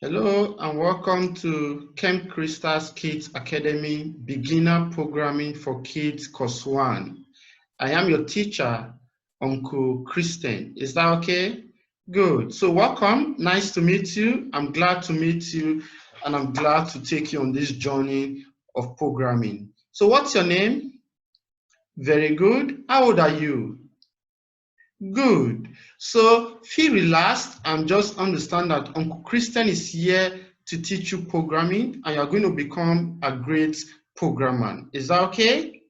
Hello and welcome to Chemcrystals Kids Academy Beginner Programming for Kids Course 1. I am your teacher, Uncle Christian. Is that okay? Good. So welcome. Nice to meet you. I'm glad to meet you and I'm glad to take you on this journey of programming. So what's your name? Very good. How old are you? Good. So feel relaxed and just understand that Uncle Christian is here to teach you programming and you're going to become a great programmer. Is that okay?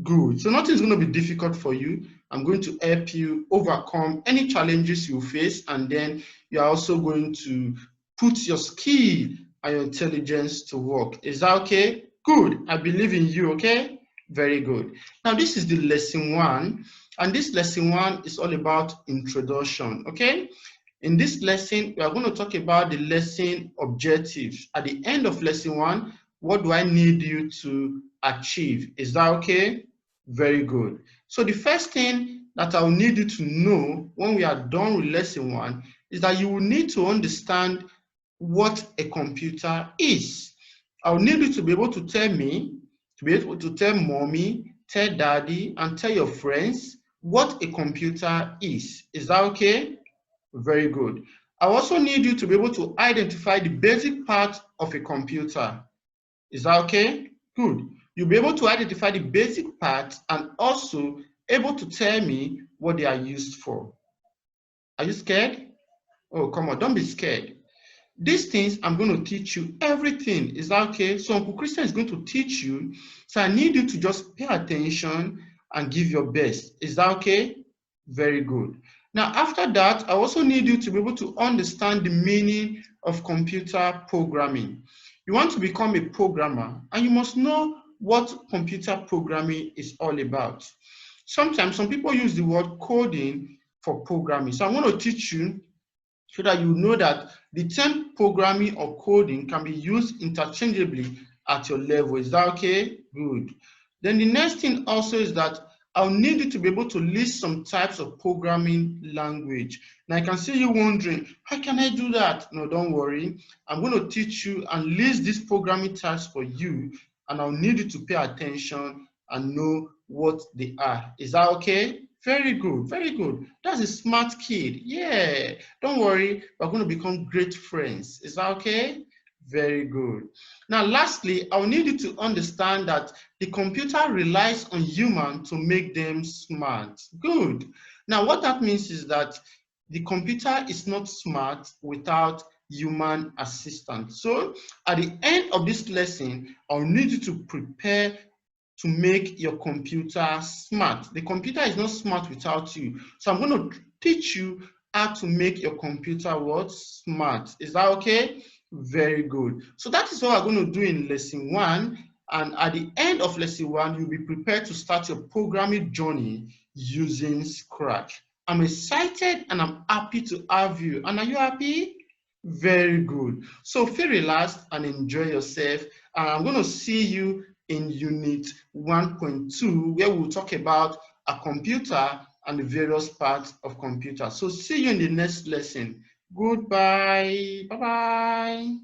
Good. So nothing is going to be difficult for you. I'm going to help you overcome any challenges you face, and then you're also going to put your skill and your intelligence to work. Is that okay? Good. I believe in you, okay? Very good. Now this is the lesson 1. And this lesson 1 is all about introduction, okay? In this lesson, we are going to talk about the lesson objectives. At the end of lesson 1, what do I need you to achieve? Is that okay? Very good. So the first thing that I will need you to know when we are done with lesson 1 is that you will need to understand what a computer is. I will need you to be able to tell me, to be able to tell mommy, tell daddy, and tell your friends what a computer is. Is that okay? Very good. I also need you to be able to identify the basic parts of a computer. Is that okay? Good. You'll be able to identify the basic parts and also able to tell me what they are used for. Are you scared? Oh, come on, don't be scared. These things, I'm going to teach you everything. Is that okay? So Uncle Christian is going to teach you. So I need you to just pay attention and give your best. Is that okay? Very good. Now, after that, I also need you to be able to understand the meaning of computer programming. You want to become a programmer, and you must know what computer programming is all about. Sometimes some people use the word coding for programming. So I'm going to teach you so that you know that the term programming or coding can be used interchangeably at your level. Is that okay? Good. Then the next thing also is that I'll need you to be able to list some types of programming language. Now I can see you wondering, how can I do that? No, don't worry. I'm going to teach you and list these programming types for you, and I'll need you to pay attention and know what they are. Is that okay? Very good, very good. That's a smart kid. Yeah, don't worry, we're going to become great friends. Is that okay? Very good. Now, lastly, I'll need you to understand that the computer relies on humans to make them smart. Good. Now, what that means is that the computer is not smart without human assistance. So, at the end of this lesson, I'll need you to prepare to make your computer smart. The computer is not smart without you. So I'm going to teach you how to make your computer what? Smart. Is that okay? Very good. So that is what we're going to do in lesson 1. And at the end of lesson 1, you'll be prepared to start your programming journey using Scratch. I'm excited and I'm happy to have you. And are you happy? Very good. So feel relaxed and enjoy yourself. And I'm going to see you in unit 1.2, where we'll talk about a computer and the various parts of computer. So see you in the next lesson. Goodbye. Bye-bye.